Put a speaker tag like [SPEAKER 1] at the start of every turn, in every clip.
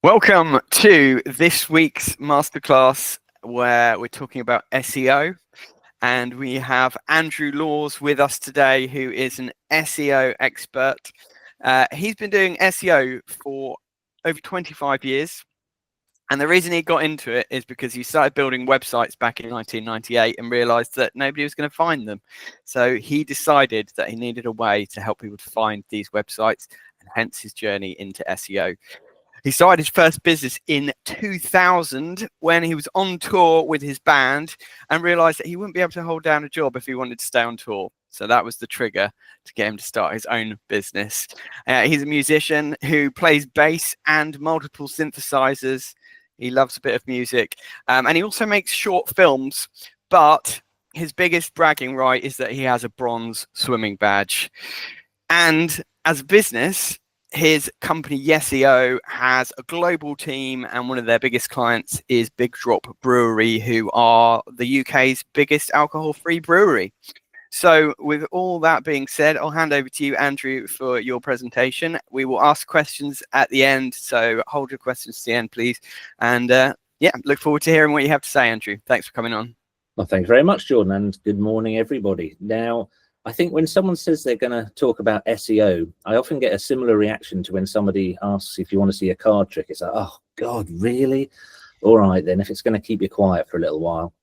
[SPEAKER 1] Welcome to this week's masterclass where we're talking about SEO, and we have Andrew Laws with us today, who is an SEO expert. He's been doing SEO for over 25 years, and the reason he got into it is because he started building websites back in 1998 and realized that nobody was going to find them. So he decided that he needed a way to help people to find these websites, and hence his journey into SEO. He started his first business in 2000 when he was on tour with his band and realized that he wouldn't be able to hold down a job if he wanted to stay on tour. So that was the trigger to get him to start his own business. He's a musician who plays bass and multiple synthesizers. He loves a bit of music, and he also makes short films, but his biggest bragging right is that he has a bronze swimming badge. And as a business, his company YesEO has a global team, and one of their biggest clients is Big Drop Brewery, who are the UK's biggest alcohol-free brewery. So with all that being said, I'll hand over to you, Andrew, for your presentation. We will ask questions at the end, so hold your questions to the end, please. And yeah, look forward to hearing what you have to say, Andrew. Thanks for coming on.
[SPEAKER 2] Well, thanks very much, Jordan, and good morning, everybody. Now, I think when someone says they're going to talk about SEO, I often get a similar reaction to when somebody asks if you want to see a card trick. It's like, oh, God, really? All right, then, if it's going to keep you quiet for a little while.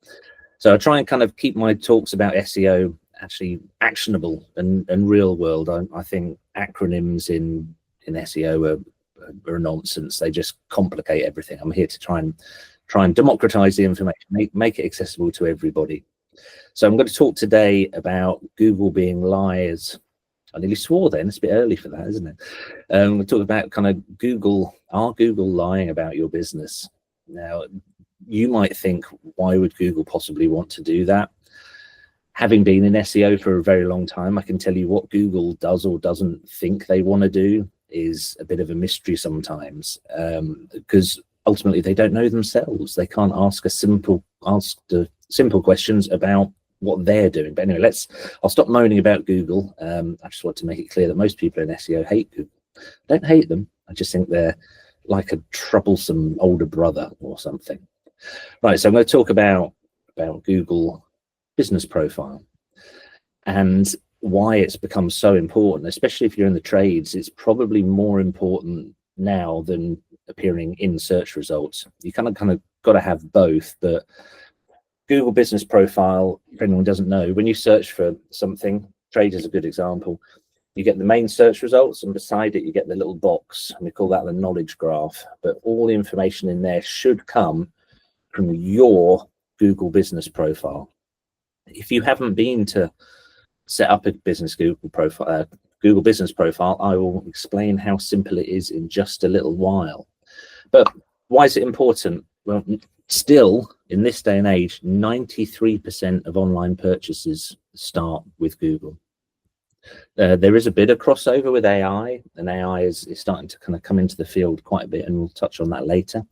[SPEAKER 2] So I try and kind of keep my talks about SEO actually actionable and real world. I think acronyms in SEO are nonsense. They just complicate everything. I'm here to try and democratize the information, make it accessible to everybody. So I'm going to talk today about Google being liars. I nearly swore then. It's a bit early for that, isn't it? We'll talk about kind of Google. Are Google lying about your business? Now, you might think, why would Google possibly want to do that? Having been in SEO for a very long time, I can tell you what Google does or doesn't think they want to do is a bit of a mystery sometimes, because ultimately they don't know themselves. They can't ask the simple questions about what they're doing. But anyway, I'll stop moaning about Google. I just want to make it clear that most people in SEO hate Google. I don't hate them. I just think they're like a troublesome older brother or something. Right, so I'm going to talk about Google business profile and why it's become so important, especially if you're in the trades. It's probably more important now than appearing in search results. You kind of got to have both, but Google business profile, if anyone doesn't know, when you search for something, trade is a good example, you get the main search results, and beside it you get the little box, and we call that the knowledge graph. But all the information in there should come from your Google business profile. If you haven't been to set up a Google business profile, I will explain how simple it is in just a little while. But why is it important? Well, still in this day and age, 93% of online purchases start with Google. There is a bit of crossover with AI, and AI is starting to kind of come into the field quite a bit, and we'll touch on that later.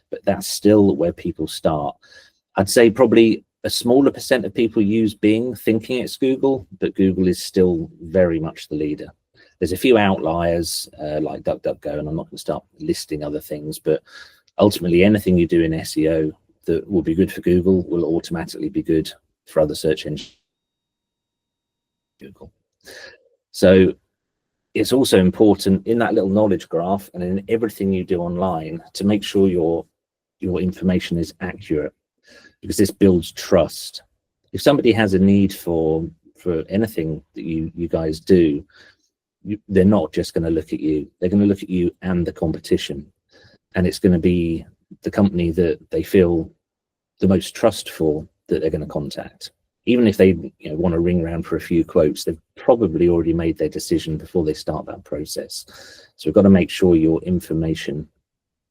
[SPEAKER 2] But that's still where people start. I'd say probably a smaller percent of people use Bing thinking it's Google, but Google is still very much the leader. There's a few outliers like DuckDuckGo, and I'm not going to start listing other things, but ultimately anything you do in SEO that will be good for Google will automatically be good for other search engines. Google. So it's also important in that little knowledge graph and in everything you do online to make sure your information is accurate, because this builds trust. If somebody has a need for anything that you guys do, they're not just going to look at you. They're going to look at you and the competition, and it's going to be the company that they feel the most trust for that they're going to contact. Even if they want to ring around for a few quotes, they've probably already made their decision before they start that process. So we've got to make sure your information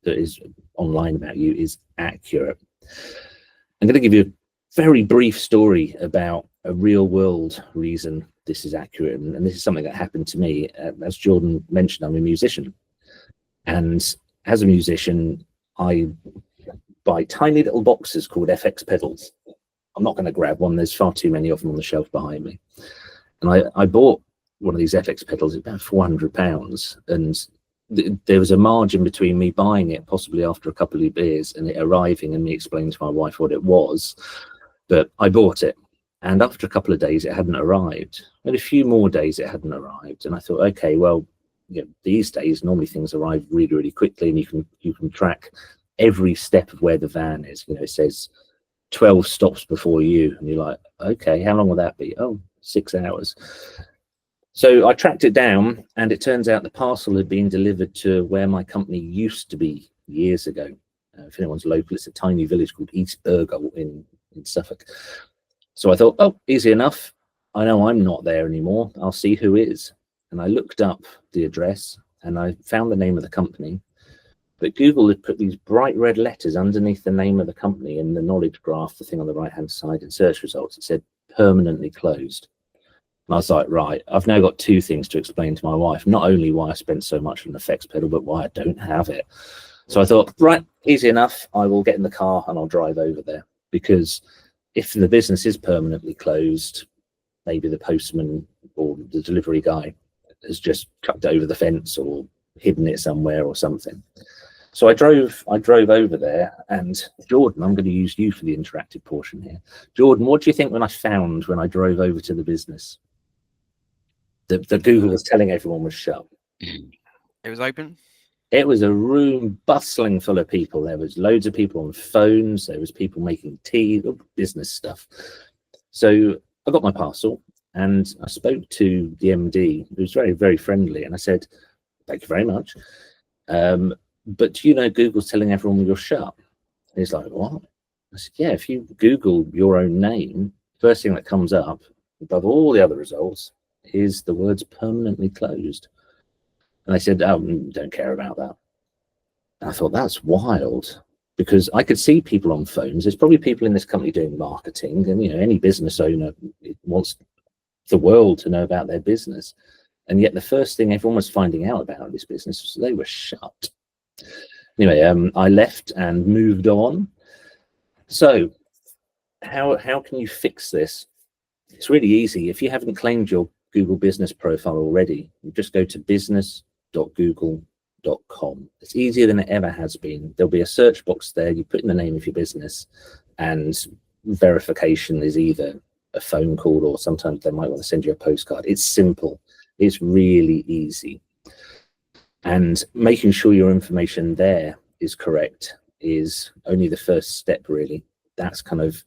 [SPEAKER 2] that is online about you is accurate. I'm going to give you a very brief story about a real world reason this is accurate. And this is something that happened to me. As Jordan mentioned, I'm a musician. And as a musician, I buy tiny little boxes called FX pedals. I'm not going to grab one. There's far too many of them on the shelf behind me. And I bought one of these FX pedals at about £400. And there was a margin between me buying it possibly after a couple of beers and it arriving and me explaining to my wife what it was. But I bought it, and after a couple of days it hadn't arrived, and a few more days it hadn't arrived, and I thought, okay, well, these days normally things arrive really, really quickly, and you can track every step of where the van is. It says 12 stops before you, and you're like, okay, how long will that be? Oh, 6 hours. So I tracked it down, and it turns out the parcel had been delivered to where my company used to be years ago. If anyone's local, it's a tiny village called East Burgle in Suffolk. So I thought, oh, easy enough. I know I'm not there anymore. I'll see who is. And I looked up the address, and I found the name of the company. But Google had put these bright red letters underneath the name of the company in the knowledge graph, the thing on the right-hand side in search results. It said permanently closed. And I was like, right, I've now got 2 things to explain to my wife. Not only why I spent so much on the effects pedal, but why I don't have it. So I thought, right, easy enough. I will get in the car and I'll drive over there. Because if the business is permanently closed, maybe the postman or the delivery guy has just chucked it over the fence or hidden it somewhere or something. So I drove over there, and Jordan, I'm going to use you for the interactive portion here. Jordan, what do you think when I drove over to the business? That Google was telling everyone was shut.
[SPEAKER 1] It was open.
[SPEAKER 2] It was a room bustling full of people. There was loads of people on phones. There was people making tea, business stuff. So I got my parcel, and I spoke to the MD, who was very, very friendly. And I said, thank you very much. But Google's telling everyone you're shut. And he's like, what? I said, yeah, if you Google your own name, first thing that comes up above all the other results is the words permanently closed. And I said, oh, don't care about that. And I thought, that's wild, because I could see people on phones. There's probably people in this company doing marketing, and any business owner wants the world to know about their business. And yet the first thing everyone was finding out about this business was they were shut. Anyway, I left and moved on. So how can you fix this? It's really easy. If you haven't claimed your Google business profile already, you just go to business.google.com. It's easier than it ever has been. There'll be a search box there. You put in the name of your business, and verification is either a phone call, or sometimes they might want to send you a postcard. It's simple. It's really easy. And making sure your information there is correct is only the first step, really. That's kind of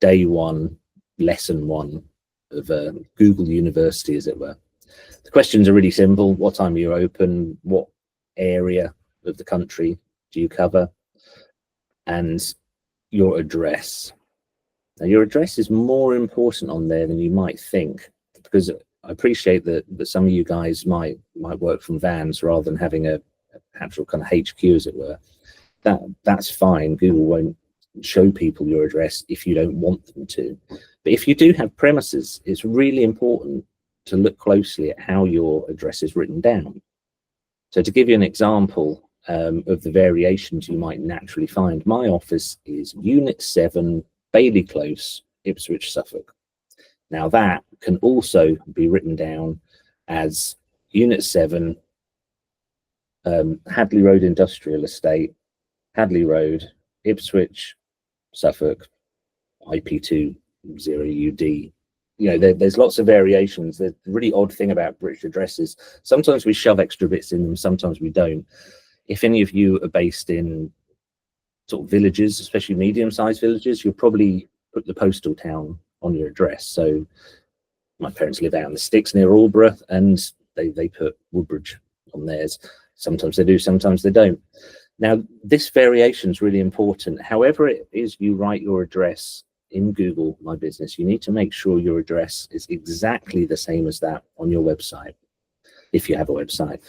[SPEAKER 2] day one, lesson one of Google University, as it were. The questions are really simple. What time are you open? What area of the country do you cover? And your address. Now, your address is more important on there than you might think, because I appreciate that some of you guys might work from vans rather than having a actual kind of HQ, as it were. That's fine. Google won't show people your address if you don't want them to. But if you do have premises, it's really important to look closely at how your address is written down. So to give you an example of the variations you might naturally find, my office is Unit 7, Bailey Close, Ipswich, Suffolk. Now that can also be written down as Unit 7, Hadley Road Industrial Estate, Hadley Road, Ipswich, Suffolk, IP2 0UD. There's lots of variations. The really odd thing about British addresses, sometimes we shove extra bits in them, sometimes we don't. If any of you are based in sort of villages, especially medium-sized villages, you'll probably put the postal town on your address. So my parents live out in the sticks near Aldborough, and they put Woodbridge on theirs. Sometimes they do, sometimes they don't. Now, this variation is really important. However it is you write your address in Google My Business, you need to make sure your address is exactly the same as that on your website. If you have a website,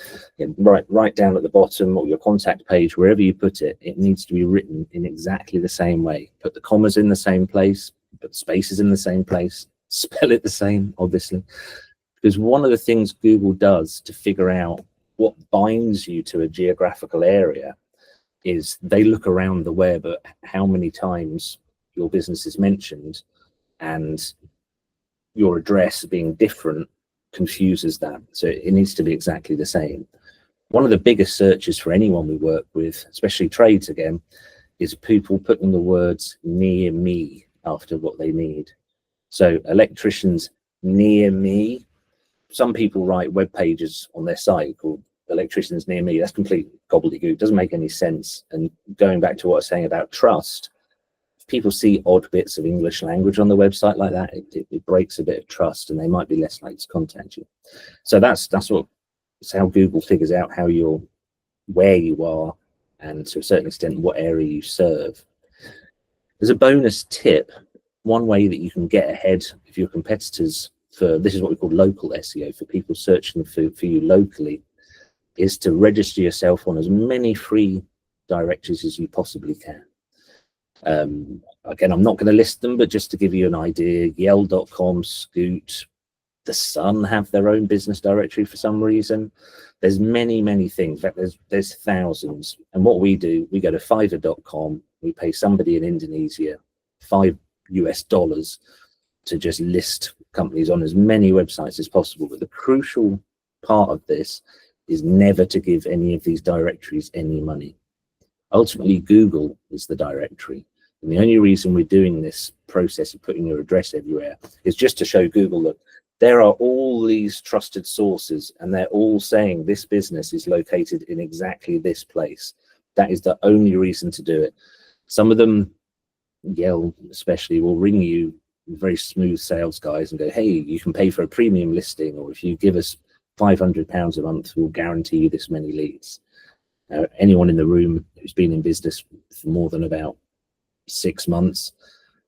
[SPEAKER 2] right down at the bottom, or your contact page, wherever you put it, it needs to be written in exactly the same way. Put the commas in the same place, put the spaces in the same place, spell it the same, obviously. Because one of the things Google does to figure out what binds you to a geographical area is they look around the web at how many times your business is mentioned, and your address being different confuses that. So it needs to be exactly the same. One of the biggest searches for anyone we work with, especially trades again, is people putting the words near me after what they need. So electricians near me. Some people write web pages on their site called Electricians Near Me. That's complete gobbledygook. Doesn't make any sense. And going back to what I was saying about trust, if people see odd bits of English language on the website like that, it breaks a bit of trust, and they might be less likely to contact you. So that's how Google figures out where you are, and to a certain extent what area you serve. There's a bonus tip. One way that you can get ahead of your competitors, for this is what we call local SEO, for people searching for you locally, is to register yourself on as many free directories as you possibly can. Again, I'm not going to list them, but just to give you an idea, Yell.com, Scoot, The Sun have their own business directory for some reason. There's many things. In fact, there's thousands. And what we do, we go to Fiverr.com, we pay somebody in Indonesia $5 to just list companies on as many websites as possible. But the crucial part of this is never to give any of these directories any money. Ultimately, Google is the directory. And the only reason we're doing this process of putting your address everywhere is just to show Google that there are all these trusted sources, and they're all saying this business is located in exactly this place. That is the only reason to do it. Some of them, Yell especially, will ring you, very smooth sales guys, and go, hey, you can pay for a premium listing, or if you give us £500 a month, we'll guarantee you this many leads. Anyone in the room who's been in business for more than about 6 months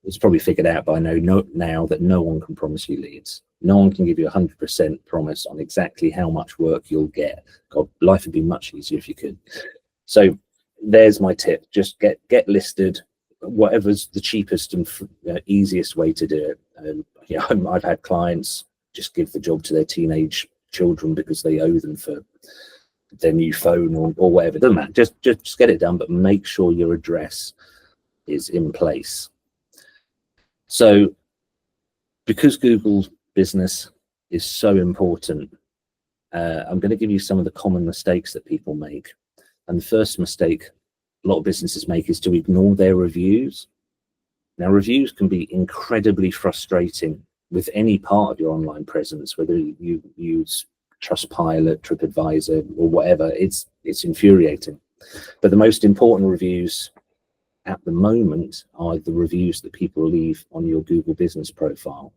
[SPEAKER 2] has probably figured out by now that no one can promise you leads. No one can give you 100% promise on exactly how much work you'll get. God, life would be much easier if you could. So there's my tip. Just get listed, whatever's the cheapest and easiest way to do it. I've had clients just give the job to their teenage children because they owe them for their new phone or whatever. It doesn't matter. Just get it done, but make sure your address is in place. So because Google business is so important, I'm going to give you some of the common mistakes that people make. And the first mistake a lot of businesses make is to ignore their reviews. Now, reviews can be incredibly frustrating with any part of your online presence, whether you use Trustpilot, TripAdvisor, or whatever. It's infuriating. But the most important reviews at the moment are the reviews that people leave on your Google business profile.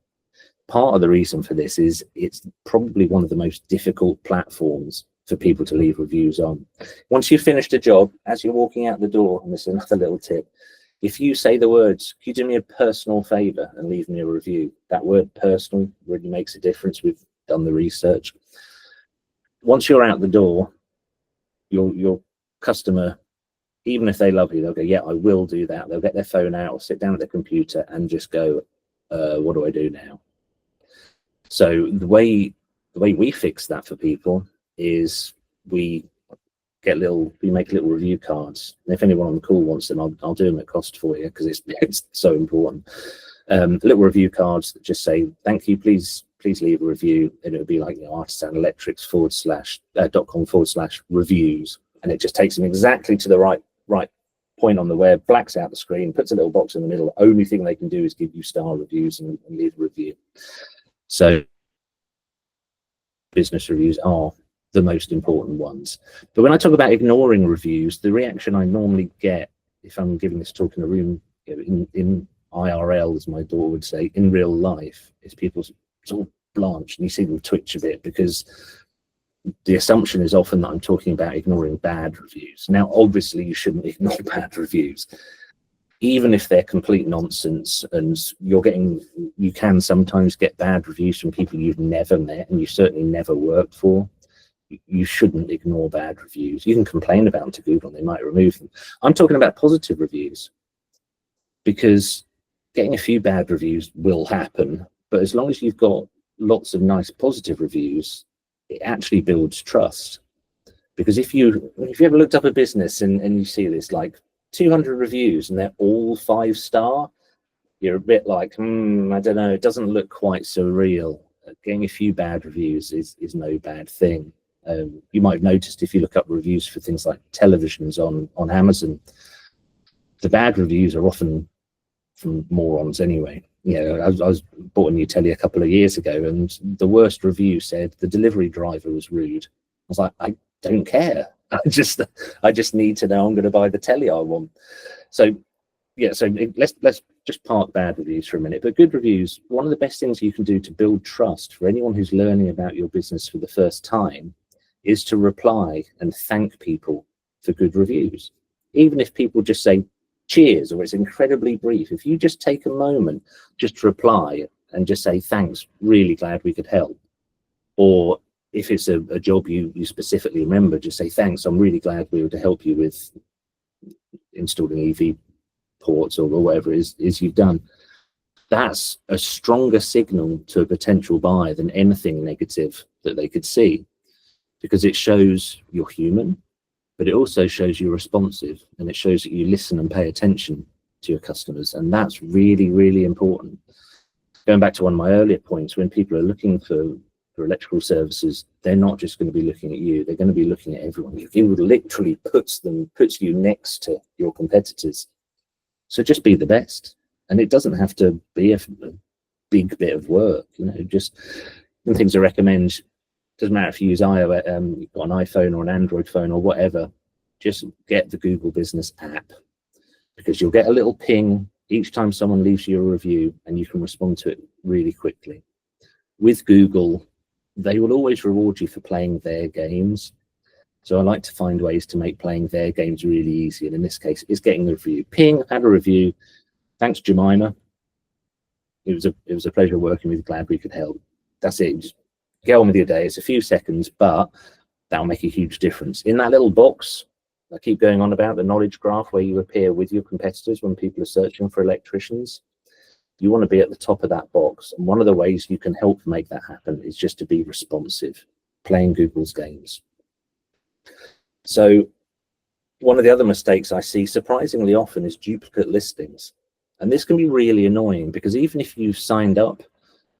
[SPEAKER 2] Part of the reason for this is it's probably one of the most difficult platforms for people to leave reviews on. Once you've finished a job, as you're walking out the door, and this is another little tip, if you say the words, "Could you do me a personal favor and leave me a review?" That word personal really makes a difference. We've done the research. Once you're out the door, your customer, even if they love you, they'll go, yeah, I will do that. They'll get their phone out or sit down at their computer and just go, what do I do now? So the way we fix that for people is we make little review cards. And if anyone on the call wants them, I'll do them at cost for you, because it's so important. Little review cards that just say, thank you, please leave a review. And it'll be like, artisanoelectrics.com/reviews. And it just takes them exactly to the right point on the web, blacks out the screen, puts a little box in the middle. The only thing they can do is give you star reviews and leave a review. So business reviews are the most important ones. But when I talk about ignoring reviews, the reaction I normally get if I'm giving this talk in a room, in IRL, as my daughter would say, in real life, is people sort of blanch and you see them twitch a bit, because the assumption is often that I'm talking about ignoring bad reviews. Now, obviously, you shouldn't ignore bad reviews, even if they're complete nonsense, and you can sometimes get bad reviews from people you've never met and you certainly never worked for. You shouldn't ignore bad reviews. You can complain about them to Google and they might remove them. I'm talking about positive reviews, because getting a few bad reviews will happen, but as long as you've got lots of nice positive reviews, it actually builds trust. Because if you ever looked up a business and you see this like 200 reviews and they're all 5-star, you're a bit like, I don't know, it doesn't look quite so real. Getting a few bad reviews is no bad thing. You might have noticed if you look up reviews for things like televisions on Amazon, the bad reviews are often from morons anyway. I was bought a new telly a couple of years ago, and the worst review said the delivery driver was rude. I was like, I don't care. I just need to know I'm going to buy the telly I want. So let's just park bad reviews for a minute. But good reviews, one of the best things you can do to build trust for anyone who's learning about your business for the first time is to reply and thank people for good reviews. Even if people just say cheers or it's incredibly brief, if you just take a moment just to reply and just say thanks, really glad we could help. Or if it's a job you specifically remember, just say thanks, I'm really glad we were to help you with installing EV ports or whatever it is you've done. That's a stronger signal to a potential buyer than anything negative that they could see, because it shows you're human, but it also shows you're responsive, and it shows that you listen and pay attention to your customers. And that's really, really important. Going back to one of my earlier points, when people are looking for electrical services, they're not just going to be looking at you, they're going to be looking at everyone. You literally puts you next to your competitors. So just be the best. And it doesn't have to be a big bit of work, just some things I recommend. Doesn't matter if you use iOS, you've got an iPhone or an Android phone or whatever, just get the Google Business app, because you'll get a little ping each time someone leaves you a review, and you can respond to it really quickly. With Google, they will always reward you for playing their games. So I like to find ways to make playing their games really easy. And in this case, it's getting a review. Ping, had a review. Thanks, Jemima. It was a pleasure working with you. Glad we could help. That's it. Just get on with your day. It's a few seconds, but that'll make a huge difference. In that little box, I keep going on about the knowledge graph where you appear with your competitors when people are searching for electricians. You want to be at the top of that box. And one of the ways you can help make that happen is just to be responsive, playing Google's games. So one of the other mistakes I see surprisingly often is duplicate listings. And this can be really annoying, because even if you've signed up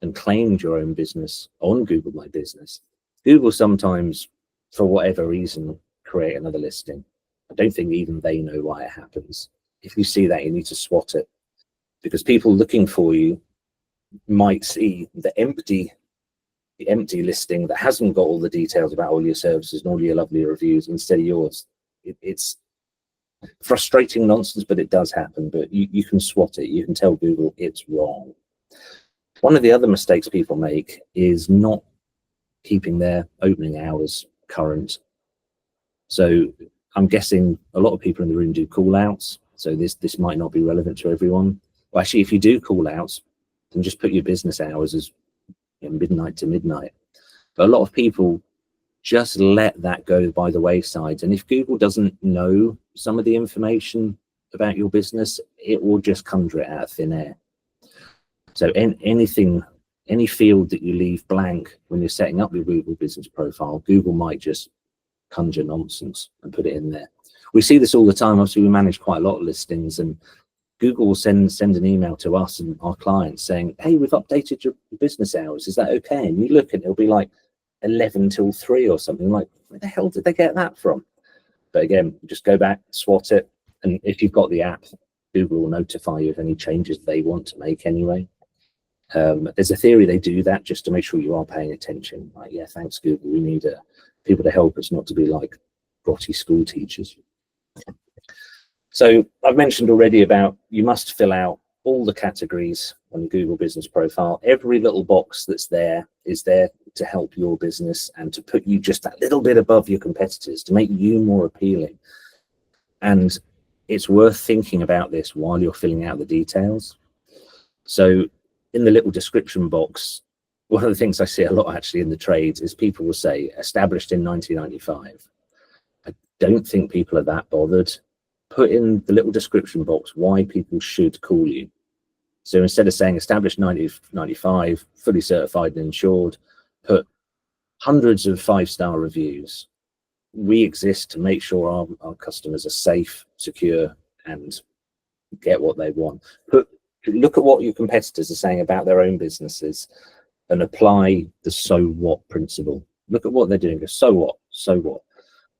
[SPEAKER 2] and claimed your own business on Google My Business, Google sometimes, for whatever reason, create another listing. I don't think even they know why it happens. If you see that, you need to swat it, because people looking for you might see the empty listing that hasn't got all the details about all your services and all your lovely reviews instead of yours. It's frustrating nonsense, but it does happen. But you can swat it. You can tell Google it's wrong. One of the other mistakes people make is not keeping their opening hours current. So I'm guessing a lot of people in the room do call outs. So this might not be relevant to everyone. Well, actually, if you do call outs, then just put your business hours as midnight to midnight. But a lot of people just let that go by the wayside. And if Google doesn't know some of the information about your business, it will just conjure it out of thin air. So any field that you leave blank when you're setting up your Google business profile, Google might just conjure nonsense and put it in there. We see this all the time. Obviously, we manage quite a lot of listings, and Google will send an email to us and our clients saying, hey, we've updated your business hours. Is that okay? And you look and it'll be like 11 till 3 or something. Like, where the hell did they get that from? But again, just go back, swat it. And if you've got the app, Google will notify you of any changes they want to make anyway. There's a theory they do that just to make sure you are paying attention. Like, yeah, thanks, Google. We need people to help us, not to be like grotty school teachers. So I've mentioned already about you must fill out all the categories on the Google business profile. Every little box that's there is there to help your business and to put you just that little bit above your competitors, to make you more appealing. And it's worth thinking about this while you're filling out the details. So in the little description box, one of the things I see a lot actually in the trades is people will say established in 1995. I don't think people are that bothered. Put in the little description box why people should call you. So instead of saying established 1995, fully certified and insured, put hundreds of 5-star reviews. We exist to make sure our customers are safe, secure, and get what they want. Look at what your competitors are saying about their own businesses and apply the so what principle. Look at what they're doing. So what? So what?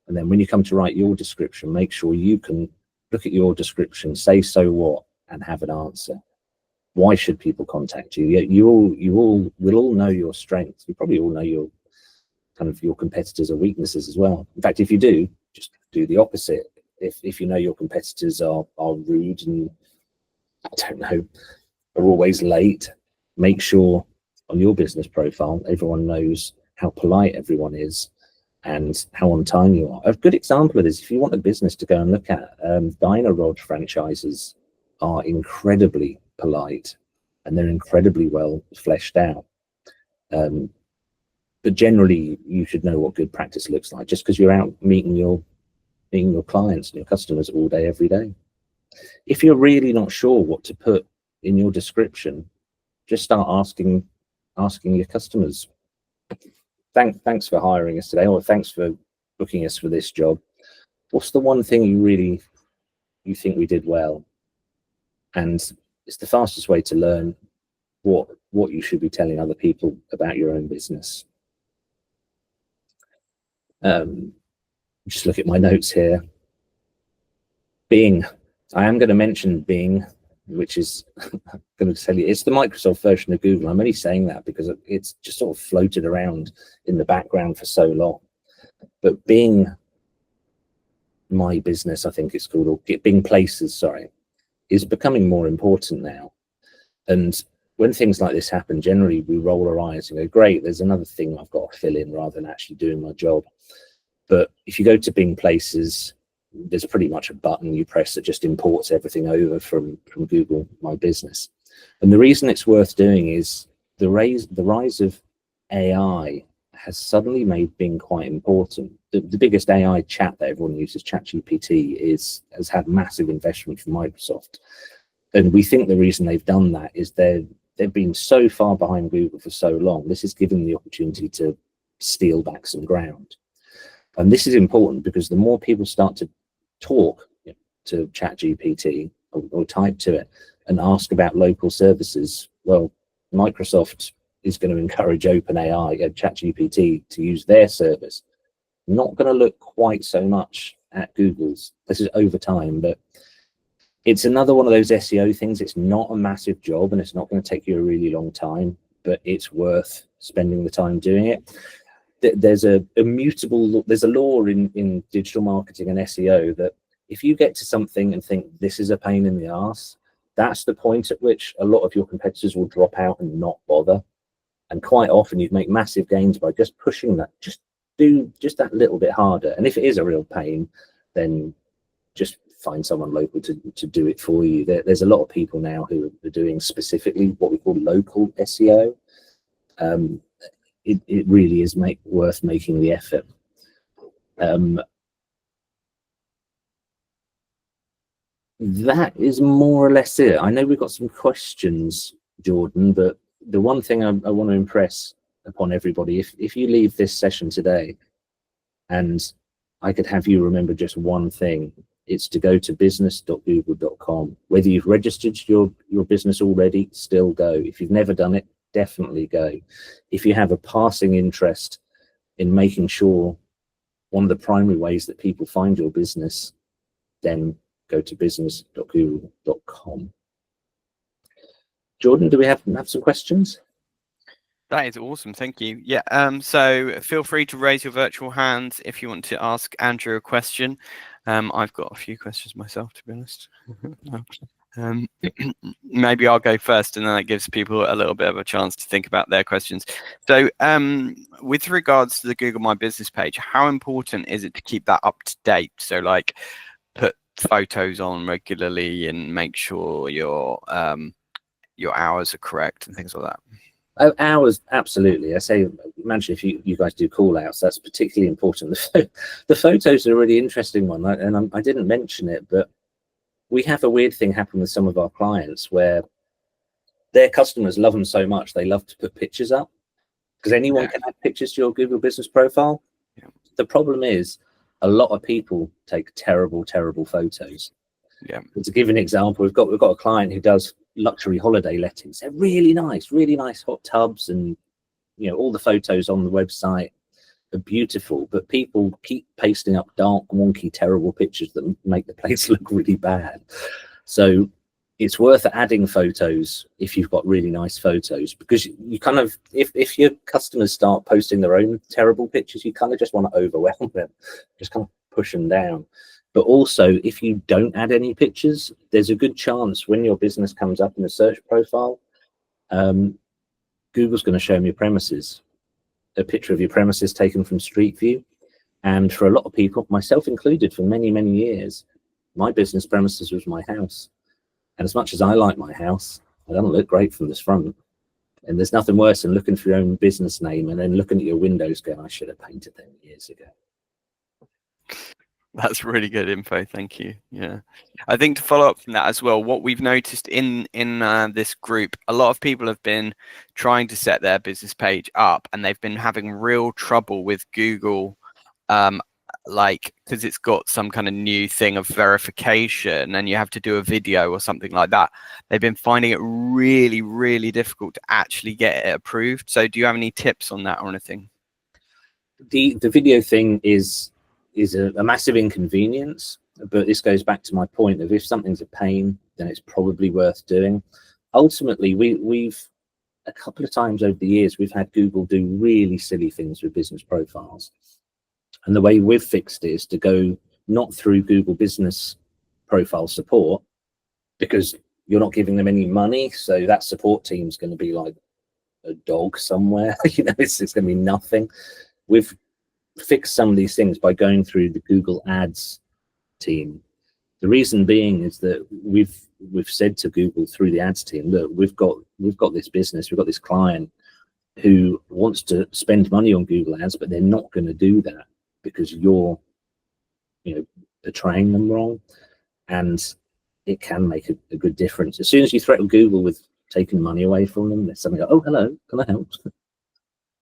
[SPEAKER 2] And then when you come to write your description, make sure you can look at your description, say so what, and have an answer. Why should people contact you? You all will all know your strengths. You probably all know your competitors or weaknesses as well. In fact, if you do, just do the opposite. If you know your competitors are rude and, I don't know, are always late, make sure on your business profile everyone knows how polite everyone is and how on time you are. A good example of this, if you want a business to go and look at, Dynarod franchises are incredibly polite and they're incredibly well fleshed out. But generally, you should know what good practice looks like, just because you're out meeting your clients and your customers all day, every day. If you're really not sure what to put in your description, just start asking your customers. Thanks for hiring us today, or thanks for booking us for this job. What's the one thing you think we did well? And it's the fastest way to learn what you should be telling other people about your own business. Just look at my notes here. Bing. I am going to mention Bing, which is I'm going to tell you, it's the Microsoft version of Google. I'm only saying that because it's just sort of floated around in the background for so long. But Bing My Business, I think it's called, or Bing Places, sorry, is becoming more important now. And when things like this happen, generally we roll our eyes and go, great, there's another thing I've got to fill in rather than actually doing my job. But if you go to Bing Places, there's pretty much a button you press that just imports everything over from Google My Business. And the reason it's worth doing is the rise of AI has suddenly made Bing quite important. The biggest AI chat that everyone uses, ChatGPT, has had massive investment from Microsoft. And we think the reason they've done that is they've been so far behind Google for so long. This is giving them the opportunity to steal back some ground. And this is important because the more people start to talk to ChatGPT or type to it and ask about local services, well, Microsoft is going to encourage OpenAI and ChatGPT to use their service. Not going to look quite so much at Google's. This is over time, but it's another one of those SEO things. It's not a massive job and it's not going to take you a really long time, but it's worth spending the time doing it. There's a law in digital marketing and SEO that if you get to something and think this is a pain in the ass, that's the point at which a lot of your competitors will drop out and not bother. And quite often you make massive gains by just pushing that, just do just that little bit harder. And if it is a real pain, then just find someone local to do it for you. There's a lot of people now who are doing specifically what we call local SEO. It really is worth making the effort. That is more or less it. I know we've got some questions, Jordan, but the one thing I want to impress upon everybody, if you leave this session today and I could have you remember just one thing, it's to go to business.google.com. Whether you've registered your business already, still go. If you've never done it, definitely go. If you have a passing interest in making sure one of the primary ways that people find your business, then go to business.google.com. Jordan, do we have some questions?
[SPEAKER 1] That is awesome, thank you. Yeah, so feel free to raise your virtual hands if you want to ask Andrew a question. I've got a few questions myself, to be honest. Maybe I'll go first and then that gives people a little bit of a chance to think about their questions. So with regards to the Google My Business page, how important is it to keep that up to date? So like put photos on regularly and make sure your hours are correct and things like that?
[SPEAKER 2] Hours, absolutely. I say, imagine if you guys do call outs, that's particularly important. The photos are a really interesting one, and I didn't mention it, but we have a weird thing happen with some of our clients where their customers love them so much they love to put pictures up because anyone can add pictures to your Google business profile. Yeah. The problem is a lot of people take terrible photos. Yeah. To give an example, we've got a client who does luxury holiday lettings. They're really nice hot tubs and all the photos on the website. are beautiful, but people keep pasting up dark, wonky, terrible pictures that make the place look really bad. So it's worth adding photos if you've got really nice photos, because you kind of, if your customers start posting their own terrible pictures, you kind of just want to overwhelm them, just kind of push them down. But also, if you don't add any pictures, there's a good chance when your business comes up in the search profile, Google's going to show them your premises, a picture of your premises taken from Street View. And for a lot of people, myself included, for many, many years, my business premises was my house. And as much as I like my house, it doesn't look great from this front. And there's nothing worse than looking for your own business name and then looking at your windows going, I should have painted them years ago.
[SPEAKER 1] That's really good info. Thank you. Yeah, I think to follow up from that as well, what we've noticed in this group, a lot of people have been trying to set their business page up, and they've been having real trouble with Google, like because it's got some kind of new thing of verification, and you have to do a video or something like that. They've been finding it really, really difficult to actually get it approved. So, do you have any tips on that or anything?
[SPEAKER 2] The video thing is a massive inconvenience, but this goes back to my point of, if something's a pain, then it's probably worth doing. Ultimately, we've a couple of times over the years, we've had Google do really silly things with business profiles. And the way we've fixed it is to go not through Google business profile support, because you're not giving them any money. So that support team's going to be like a dog somewhere. You know, it's going to be nothing. We've fix some of these things by going through the Google Ads team. The reason being is that we've said to Google through the ads team, look, we've got this business, we've got this client who wants to spend money on Google Ads, but they're not going to do that because you're, you know, portraying them wrong, and it can make a good difference. As soon as you threaten Google with taking money away from them, there's something like, oh, hello, can I help?